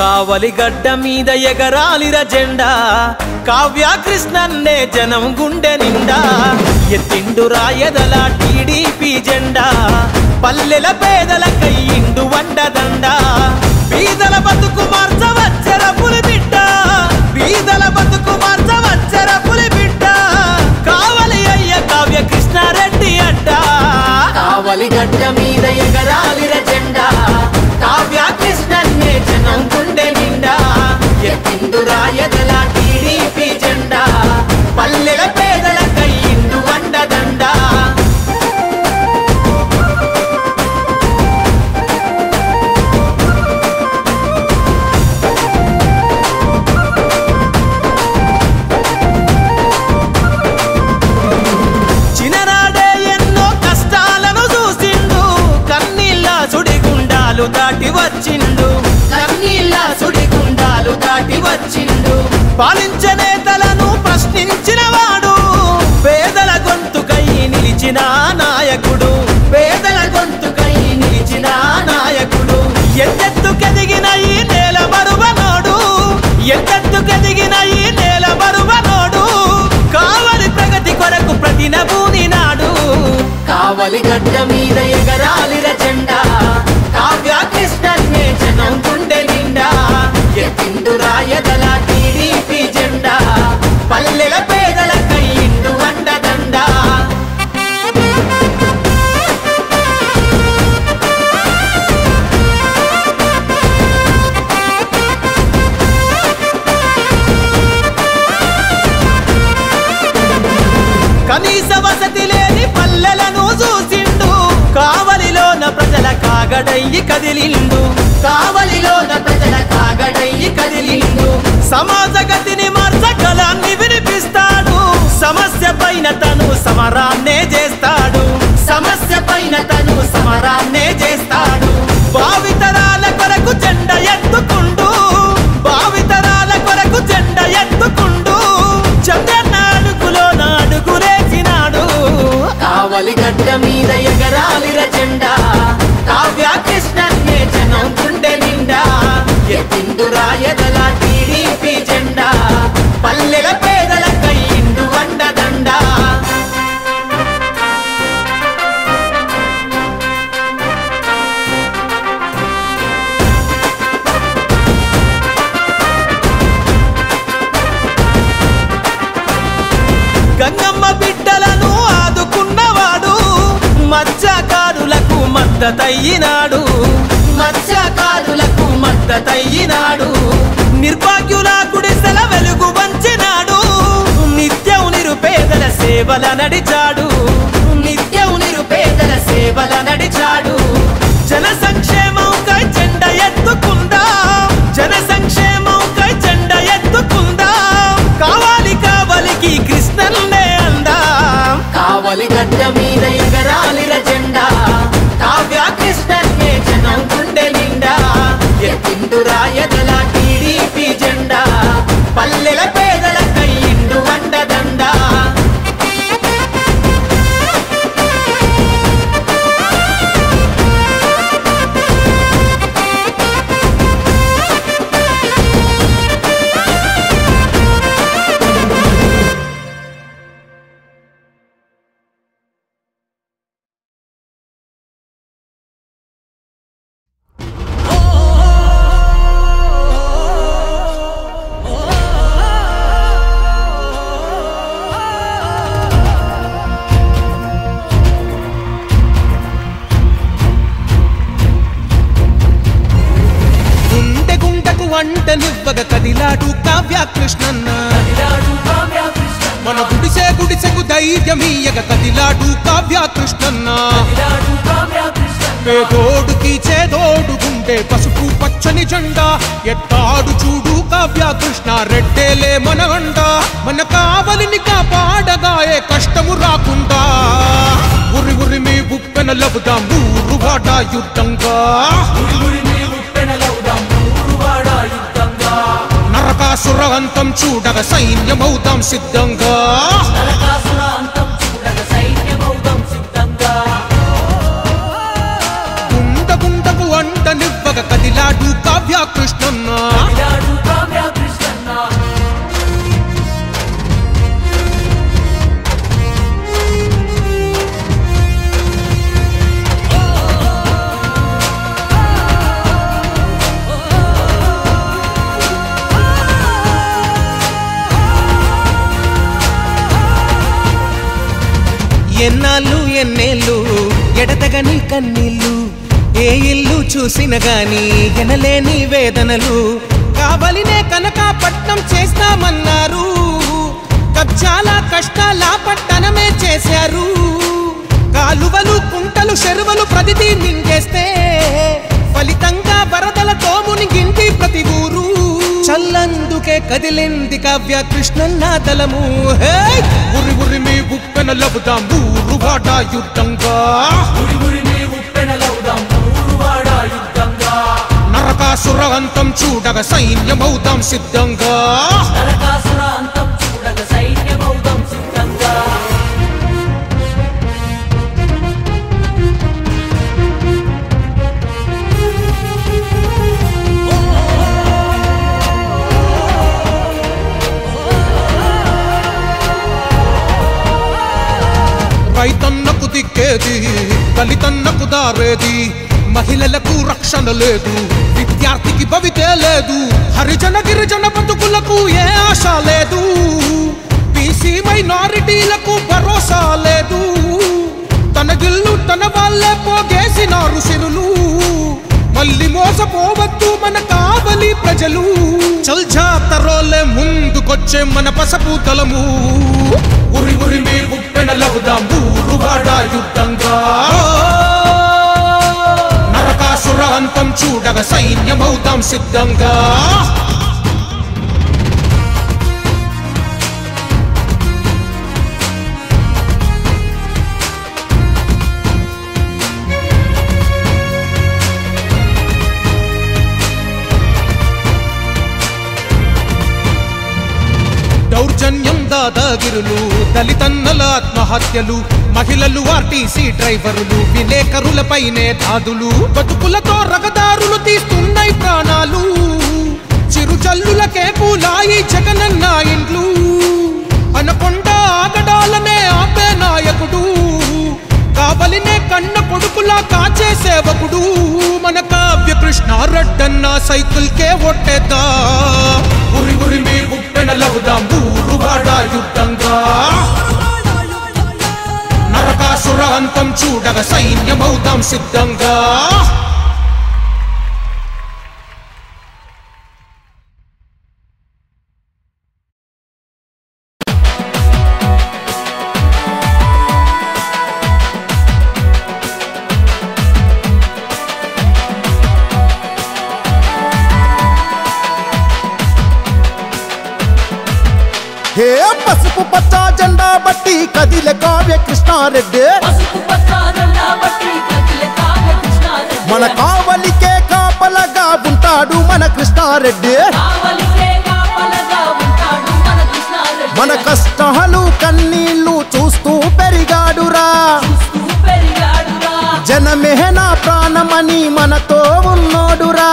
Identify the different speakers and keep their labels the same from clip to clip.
Speaker 1: కావలి గడ్డ మీద ఎగరాలిర జెండా కావ్య కృష్ణన్నే జనం గుండె నిండా ఎత్తిండు రాయదల టీడీపీ జెండా పల్లెల పేదల కయ్యిండు వండదండ బీదల బతుకు మార్చవచ్చర పులి బిడ్డ బీదల బతుకు మార్చవచ్చర పులి బిడ్డ కావలి అయ్య కావ్య కృష్ణారెడ్డి అడ్డ కావలి గడ్డ మీద ఎగరాలిర జెండా కావ్య కృష్ణన్నే జనం గుండె నిండా ఎత్తిండు రాయదల టీడీపీ జెండా పల్లెల పేదల కయ్యిండు వండదండ చిన్ననాడే ఎన్నో కష్టాలను చూసిండు కన్నీళ్ళ సుడిగుండాలు దాటి వచ్చిండు కన్నీళ్ళ సుడిగుండాలు దాటి వచ్చిండు పాలించే నేతలను ప్రశ్నించిన వాడు పేదల గొంతుకై నిలిచిన నాయకుడు పేదల గొంతుకై నిలిచిన నాయకుడు ఎత్తెత్తుకెదిగిన ఈ నేల మరువనోడు ఎత్తెత్తుకెదిగిన ఈ నేల మరువనోడు కావలి ప్రగతి కొరకు ప్రతినబూని నాడు కావలి గడ్డ మీద ఎగరాలిర జెండా కావ్య కృష్ణన్నే జనం గుండె నిండా ఎత్తిండు రాయదల టీడీపీ జెండా పల్లెల పేదల కయ్యిండు వండదండ కనీస వసతి లేని పల్లెలను చూసిండు కావలిలోన ప్రజల కాగడయ్యి కదిలిండు కావలిలోన ప్రజల కాగడయ్యి కదిలిండు సమాజ గతిని మార్చగలాన్ని వినిపిస్తాడు సమస్య పైన తను సమరాన్నే చేస్తాడు సమస్య పైన తను సమరాన్నే చేస్తాడు భావితరాల కొరకు జెండ ఎత్తుకుండు భావితరాల కొరకు జెండ ఎత్తుకుండు చంద్రన్న అడుగులో నాడుగులేసినాడు కావలి గడ్డ మీద ఎగరాలిర జెండా కావ్య కృష్ణన్నే జనం గుండె నిండా ఎత్తిండు రాయదల టీడీపీ జెండా పల్లెల పేదల కయ్యిండు వండదండ గంగమ్మ బిడ్డలను ఆదుకున్నవాడు మత్స్యకారులకు మద్దతయ్యినాడు మత్స్యకారులకు మద్దతయ్యినాడు నిర్భాగ్యుల గుడిసెల వెలుగు వంచినాడు నిత్యం నిరుపేదల సేవల నడిచాడు నిత్యం నిరుపేదల సేవల నడిచాడు జన సంక్షేమంకై జెండ ఎత్తుకుందా జన సంక్షేమంకై జెండ ఎత్తుకుందా కావాలి కావలికి కృష్ణన్నే అందా కావలి గడ్డ మీద ఎగరాలిర జెండా కావ్య కృష్ణన్నే జనం గుండె నిండా ఎత్తిండు రాయదల టీడీపీ జెండా పల్లెల పేదల కయ్యిండు వండదండ వంటనివ్వగ కదిలాడు కావ్య కృష్ణన్న మన గుడిసే గుడిసెకు ధైర్యమీయగ కదిలాడు కావ్య కృష్ణన్న పేదోడుకి చేదోడు గుండె పసుపు పచ్చని జెండా ఎత్తాడు చూడు కావ్య కృష్ణ రెడ్డేలే మన అండ మన కావలిని కాపాడగా ఏ కష్టము రాకుండా ఉరి ఉరి మీ ఉప్పెన లవుదాం ఊరు వాడ యుద్ధంగా నరకాసుర అంతం చూడగ సైన్యమౌదాం సిద్ధంగా గుండ గుండకు వంటనివ్వగ కదిలాడు కావ్య కృష్ణన్న ఎన్నాళ్ళు ఎన్నేళ్ళు ఎడతగని కన్నీళ్ళు ఏ ఇల్లు చూసిన గాని ఎనలేని వేదనలు కావలినే కనకాపట్నం చేస్తామన్నారు కబ్జాల కష్టాల పట్టణమే చేశారు కాలువలు కుంటలు చెరువులు ప్రతిదీ మింగేస్తే ఫలితంగా వరదలతో మునిగింది ప్రతి ఊరు చల్లందుకే కదిలింది కావ్య కృష్ణన్న దళము ఉరి ఉరిమి ఉప్పెన లవుదాం ఊరువాడ యుద్ధంగా నరకాసుర అంతం చూడగ సైన్యమౌదాం సిద్ధంగా రైతన్నకు దిక్కేది దళితన్నకు దారేది మహిళలకు రక్షణ లేదు విద్యార్థికి భవితే లేదు హరిజన గిరిజన బతుకులకు ఏ ఆశ లేదు బీసీ మైనారిటీలకు భరోసా లేదు తన గిల్లు తన వాళ్ళే పోగేసినారు సిరులు మళ్ళీ మోసపోవద్దు మన కావలి ప్రజలు చల్ జాతరోలే ముందుకొచ్చే మన పసపు దళము ఉరి ఉరిమి ఉప్పెన లవుదాం ఊరువాడ యుద్ధంగా నరకాసుర అంతం చూడగ సైన్యమౌదాం సిద్ధంగా దౌర్జన్యం దాదాగిరులు దళితన్నల ఆత్మహత్యలు మహిళలు ఆర్టీసీ డ్రైవరులు విలేకరులపైనే దాదులు బతుకులతో రగదారులు తీస్తున్నాయి ప్రాణాలు చిరుజల్లులకే పూలాయి జగనన్న ఇండ్లు అనకొండ ఆగడాలనే ఆపే నాయకుడు కావలినే కన్న కొడుకులా కాచే సేవకుడు మన కావ్య కృష్ణారెడ్డన్న సైకిల్ కే ఒట్టేద్దా ఉరి ఉరిమి ఉప్పెన లవుదాం ఊరువాడ యుద్ధంగా నరకాసుర అంతం చూడగ సైన్యమౌదాం సిద్ధంగా
Speaker 2: పసుపు పచ్చ జెండా బట్టి కదిలే కావ్య కృష్ణారెడ్డి మన కావలికే కాపలగా ఉంటాడు మన కృష్ణారెడ్డి మన కష్టాలు కన్నీళ్లు చూస్తూ పెరిగాడురా జనమే నా ప్రాణమని మనతో ఉన్నోడురా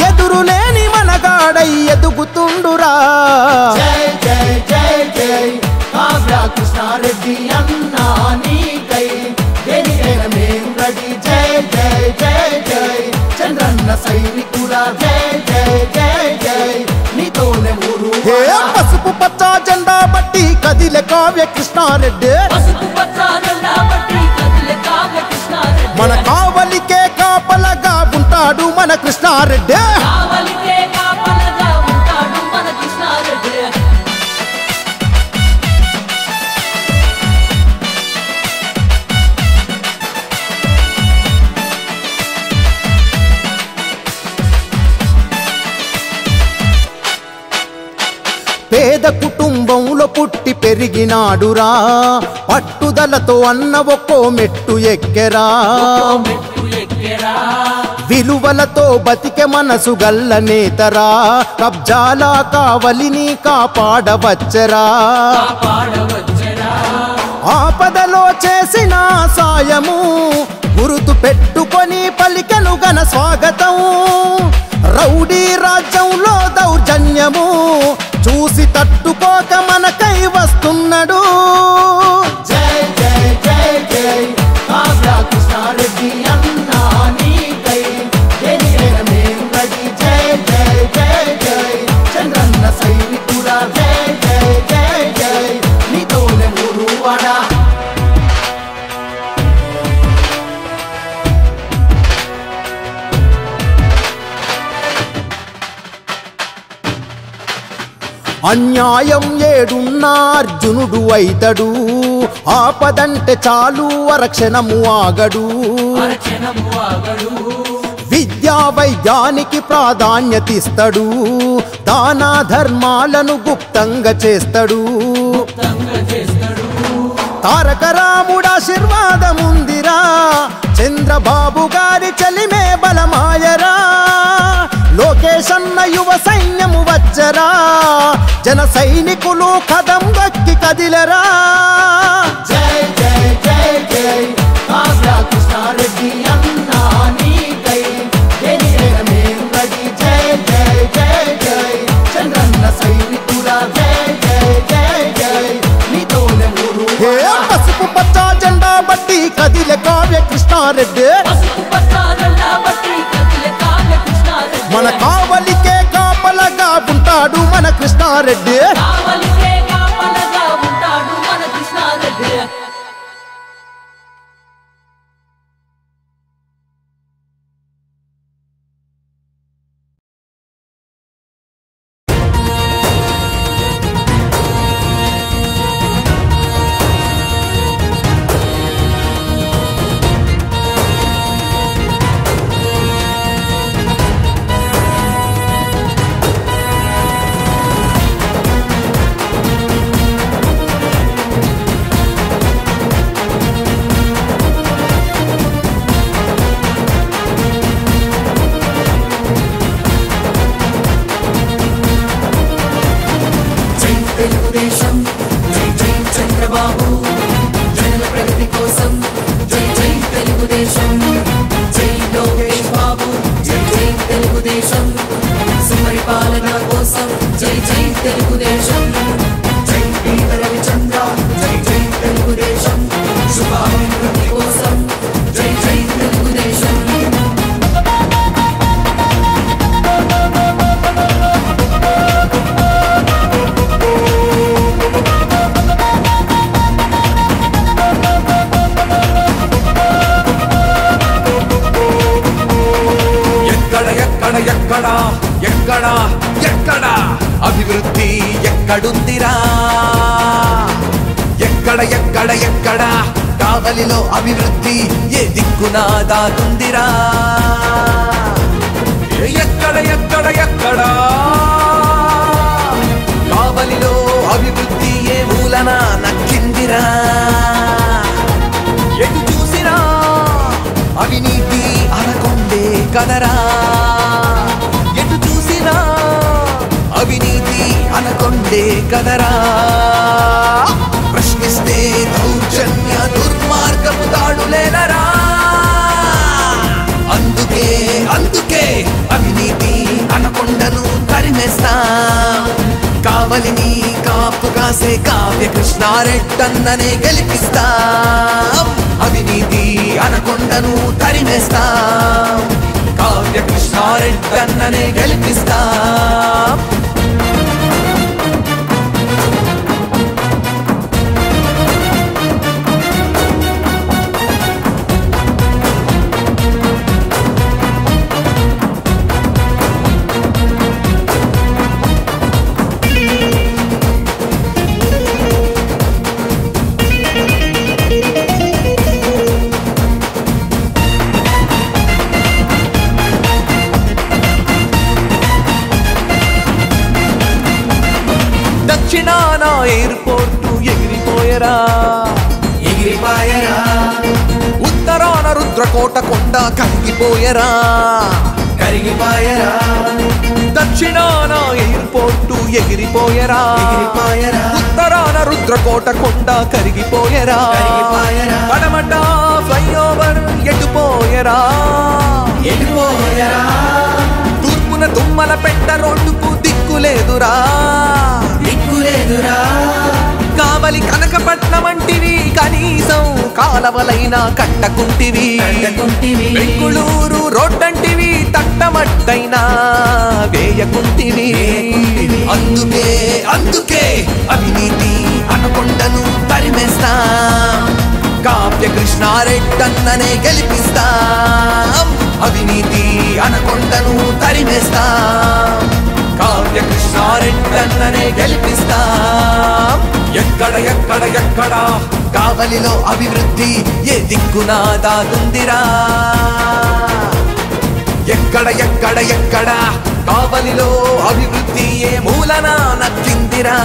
Speaker 2: ఎదురులేని మనగాడై ఎదుగుతుండురా జై జై జై జై కావ్య కృష్ణారెడ్డి అన్నా నీకై దేనికైనా మేము రెడీ జై జై జై జై చంద్రన్న సైనికుడా జై జై జై జై నీతోనే ఊరు పసుపు పచ్చ జెండా బట్టి కదిలే కావ్య కృష్ణారెడ్డి మన కావలికే కాపలగా ఉంటాడు మన కృష్ణారెడ్డి పేద కుటుంబంలో పుట్టి పెరిగినాడురా పట్టుదలతో అన్న ఒక్కో మెట్టు ఎక్కెరా విలువలతో బతికే మనసు గల్ల నేతరా కబ్జాల కావలిని కాపాడవచ్చరా ఆపదలో చేసిన సాయము గుర్తు పెట్టుకొని పలికెను గన స్వాగతం రౌడీ రాజ్యంలో దౌర్జన్యము చూసి తట్టుకోక మనకై వస్తున్నాడు జై జై జై జై కావ్య కృష్ణారెడ్డి అన్నా నీకై దేనికైనా మేము రెడీ జై జై జై జై చంద్రన్న సైనికుడా జై జై జై జై నీతోనే ఊరు అన్యాయం ఏడున్నా అర్జునుడు అయితడు, ఆపదంటే చాలు అరక్షణము ఆగడు. విద్యా వైద్యానికి ప్రాధాన్యతిస్తాడు, దాన ధర్మాలను గుప్తంగా చేస్తాడు. తారక రాముడు ఆశీర్వాదముందిరా, చంద్రబాబు గారి చలిమే బలమాయరా. లోకేశన్న యువ సైన్యము వచ్చరా, జన సైనికులు కదం దక్కి కదిలరా. జై జై జై జై కావ్య కృష్ణారెడ్డి అన్నా నీకై జై జై జై జై చంద్రన్న సైనికుల జై జై జై జై నీతోనే ఊరు. పసుపు పచ్చ జెండా బట్టి కదిలే కావ్య కృష్ణారెడ్డి, మన కావలికే కాపలగా ఉంటాడు మన కృష్ణారెడ్డి.
Speaker 3: ఎక్కడ అభివృద్ధి ఎక్కడుందిరా, ఎక్కడ కావలిలో అభివృద్ధి ఏ దిక్కున దాగుందిరా. ఎక్కడ కావలిలో అభివృద్ధి ఏ మూలన నక్కిందిరా. ఎటు చూసినా అవినీతి అనకొండే కదరా, ఎటు చూసినా అవినీతి అనకొండే కదరా. ప్రశ్నిస్తే దౌర్జన్య దుర్మార్గపు దాడులేనరా. అందుకే అవినీతి అనకొండను తరిమేస్తా. కావలిని కాపు కాసే కావ్య కృష్ణారెడ్డన్ననే గెలిపిస్తా. అవినీతి అనకొండను తరిమేస్తా. కావ్య కృష్ణారెడ్డన్ననే గెలిపిస్తా. దక్షిణాన ఎయిర్పోర్టు ఎగిరిపోయరా, ఉత్తరాన రుద్రకోట కొండ కరిగిపోయరా. దక్షిణాన ఎయిర్పోర్టు ఎగిరిపోయరా, ఉత్తరాన రుద్రకోట కొండ కరిగిపోయరా. పడమట ఫ్లైఓవర్ ఎటుపోయరా, తూర్పున తుమ్మల పెట్ట రోడ్డుకు దిక్కులేదురా. కావలి కనకపట్నం వంటివి కనీసం కాలవలైనా కట్టకుంటివి. బెంగుళూరు రోడ్డంటివి తట్టమట్టైనా వేయకుంటివి. అందుకే అవినీతి అనకొండను తరిమేస్తా. కావ్య కృష్ణారెడ్డన్ననే గెలిపిస్తా. అవినీతి అనకొండను తరిమేస్తా. కావ్య కృష్ణారెడ్డన్ననే గెలిపిస్తాం. ఎక్కడ ఎక్కడ ఎక్కడ కావలిలో అభివృద్ధి ఏ దిక్కున దాగుందిరా. ఎక్కడ ఎక్కడ ఎక్కడ కావలిలో అభివృద్ధి ఏ మూలన నక్కిందిరా.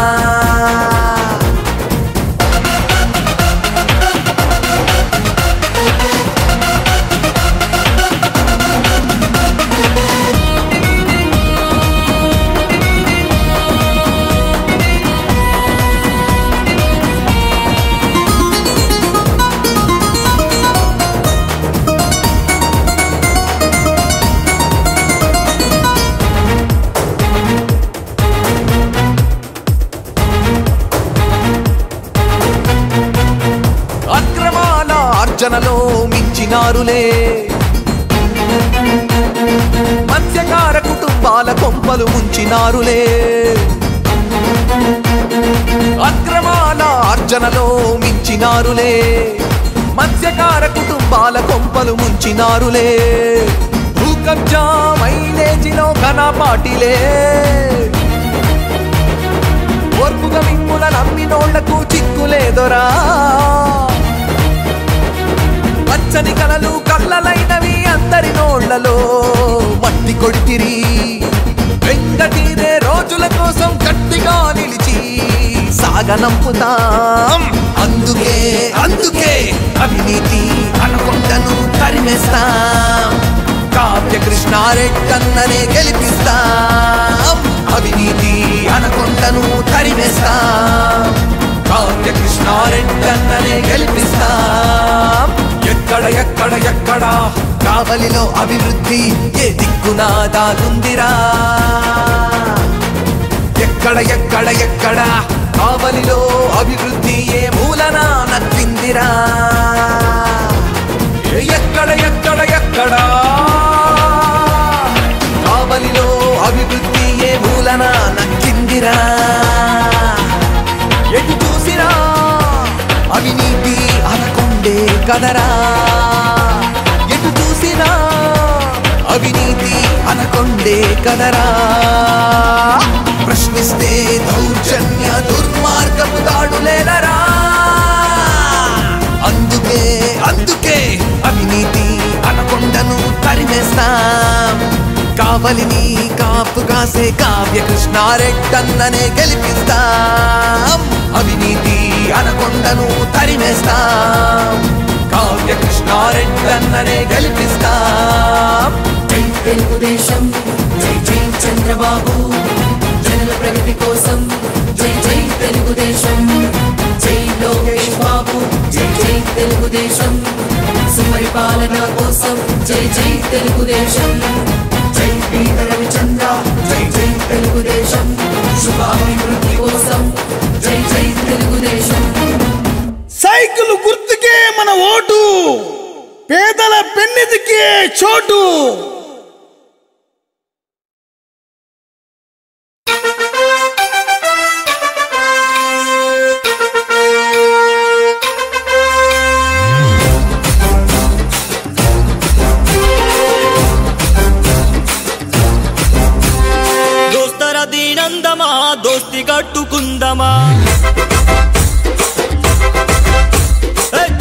Speaker 3: అర్జనలో మించినారులే మత్స్యకార కుటుంబాల కొంపలు ముంచినారులే. అక్రమాల అర్జనలో మించినారులే మత్స్యకార కుటుంబాల కొంపలు ముంచినారులే. భూకబ్జా మైలేజిలో కనపాటిలే ఓర్పుగా మిమ్ముల నమ్మినోళ్లకు చిక్కులేదొరా. పచ్చని కలలు కళ్ళలైనవి అందరి నోళ్లలో మట్టి కొడితిరి. వెంకటీరే రోజుల కోసం గట్టిగా నిలిచి సాగనంపుతాం. అందుకే అందుకే అవినీతి అనకొండను తరిమేస్తాం. కావ్య కృష్ణారెడ్డన్ననే గెలిపిస్తాం. అవినీతి అనకొండను తరిమేస్తాం. కావ్య కృష్ణారెడ్డన్ననే గెలిపిస్తాం. ఎక్కడ ఎక్కడ ఎక్కడ కావలిలో అభివృద్ధి ఏ దిక్కున దాగుందిరా. ఎక్కడ ఎక్కడ ఎక్కడ కావలిలో అభివృద్ధి ఏ మూలన నక్కిందిరా. ఎక్కడ ఎక్కడ ఎక్కడ కావలిలో అభివృద్ధి ఏ మూలన నక్కిందిరా. ఎటు చూసినా అవినీతి అనకొండే కదరా. ఎటు చూసినా అవినీతి అనకొండే కదరా. ప్రశ్నిస్తే దౌర్జన్య దుర్మార్గపు దాడులేనరా. అందుకే అందుకే అవినీతి అనకొండను తరిమేస్తాం. కావలిని కాపు కాసే కావ్య కృష్ణారెడ్డన్ననే గెలిపిస్తాం. అవినీతి అనకొండను తరిమేస్తాం. కావ్య కృష్ణారెడ్డన్ననే గెలిపిస్తాం.
Speaker 4: జై తెలుగుదేశం, జై జై చంద్రబాబు, జనుల ప్రగతి కోసం జై జై తెలుగుదేశం. జై లోకేష్ బాబు, జై జై తెలుగుదేశం. సుపరిపాలన కోసం జై జై తెలుగుదేశం. జై పీత రవిచంద్ర, జై జై తెలుగుదేశం. శుభాభివృద్ధి కోసం జై జై తెలుగుదేశం.
Speaker 5: సైకిల్ గుర్తుకే మన ఓటు, పేదల పెన్నిదికే చోటు.
Speaker 6: దోస్తర దీనందమా దోస్తి కట్టుకుందమా.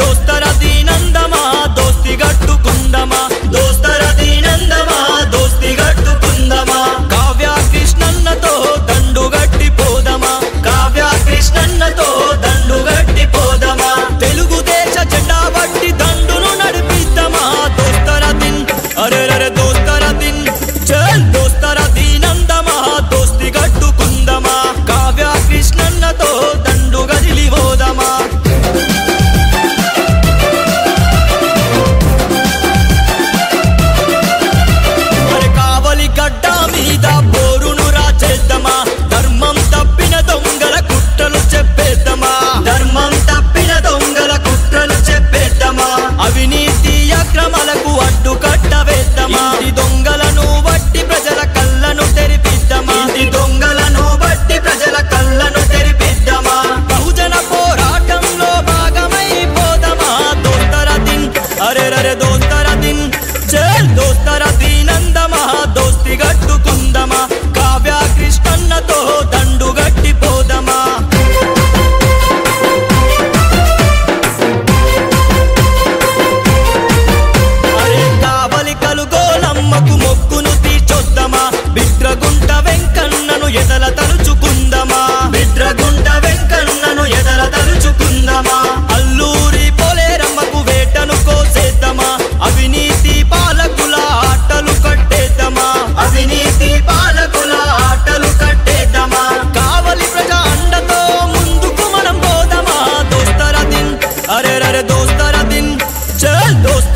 Speaker 6: దోస్తర దీనందమా దోస్తి కట్టుకుందమా. దోస్తర దీనందమా దోస్తి కట్టుకుందమా. కావ్య కృష్ణన్నతో దండు గట్టి పోదమా. కావ్య కృష్ణన్నతో దండు గట్టి పోదమా. తెలుగుదేశ జెండా బట్టి దండును నడిపిద్దామా. దోస్తర దిన్ అరే అరే దోస్తర దిన్ చల్. దోస్తర దీనందమా దోస్తి కట్టుకుందమా. కావ్య కృష్ణన్నతో దండు గదిలి పోదమా. గడ్డ మీద పోరును రాచేద్దామా. ధర్మం తప్పిన దొంగల కుట్రలు చెప్పేద్దామా. ధర్మం తప్పిన దొంగల కుట్రలు చెప్పేద్దామా. అవినీతి అక్రమాలకు అడ్డు కట్టవేద్దామా. ఈ దొంగలను బట్టి ప్రజల కళ్ళను తెరిపిద్దామా. ఈ దొంగలను బట్టి ప్రజల కళ్ళను తెరిపిద్దామా. బహుజన పోరాటంలో భాగమైపోదామా. దోస్తర దిన్ అరే అరే దోస్తర దిన్ చల్. దోస్తర దీనందమా దోస్తి కట్టుకుందమా. కావ్య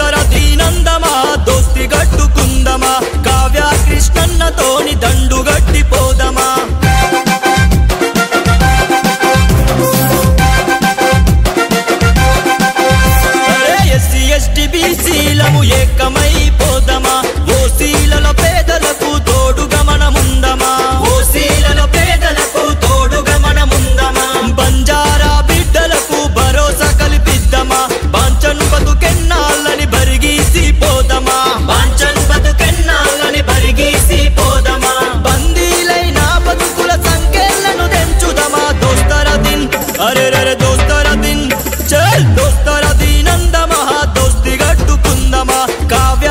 Speaker 6: దోస్తర దీనందమా దోస్తి గట్టుకుందమా కావ్య కృష్ణన్నతోని దండు గట్టిపోదమా ఎస్సీ ఎస్టీ బీసీలము ఏకమైపోదమా ఓసీలలో పేదలకు తోడుగా మనముందమా ఓసీలలో పేదలకు తోడుగా మనముందమా బంజారా బిడ్డలకు భరోసా కల్పిద్దామా బాంచన్ బతుకెన్నాళ్ళని బరిగీసి పోదమా బాంచన్ బతుకెన్నాళ్ళని బరిగీసి పోదమా బందీలైన బతుకుల సంఖ్యలను తెంచుదమా దోస్తర దిన్ అరే రే దోస్తర దిన్ చల్ దోస్తర దీనందమా దోస్తి గట్టుకుందమా కావ్య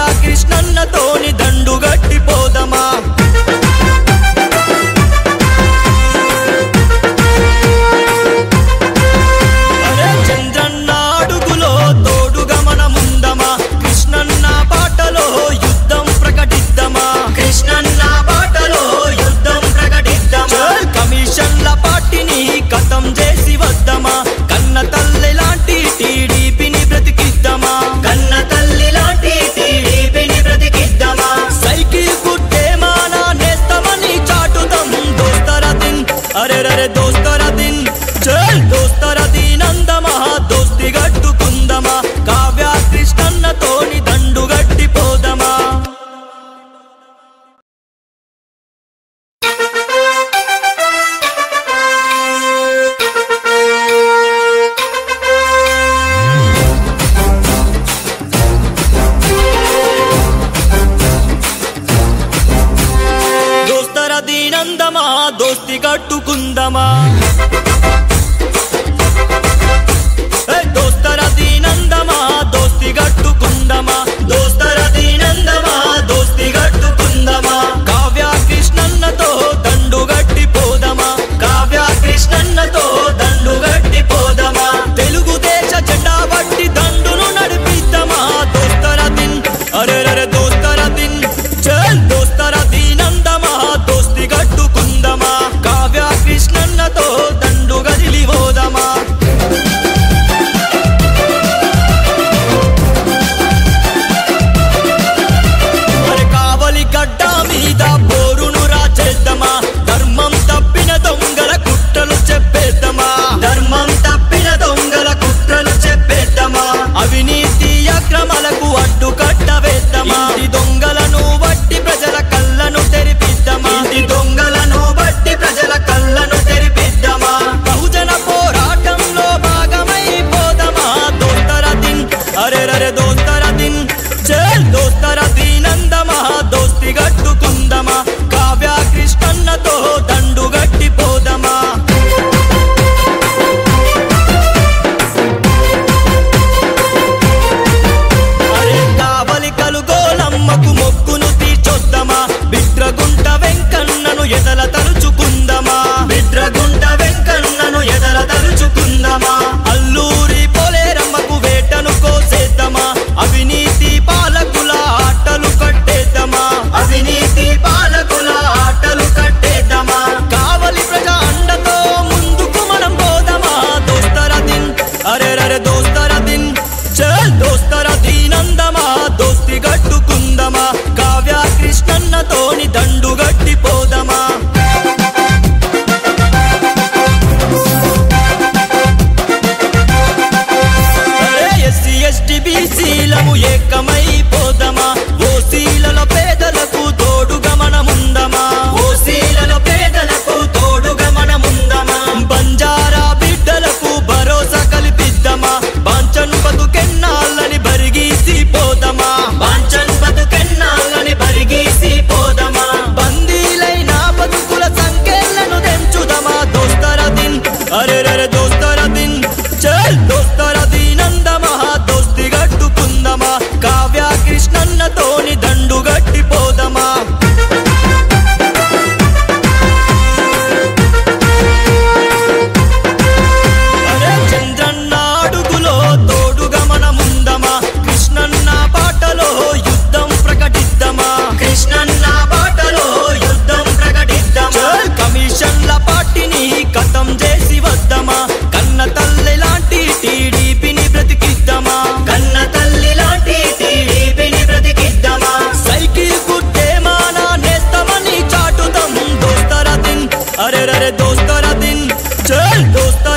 Speaker 6: చల్ దోస్తా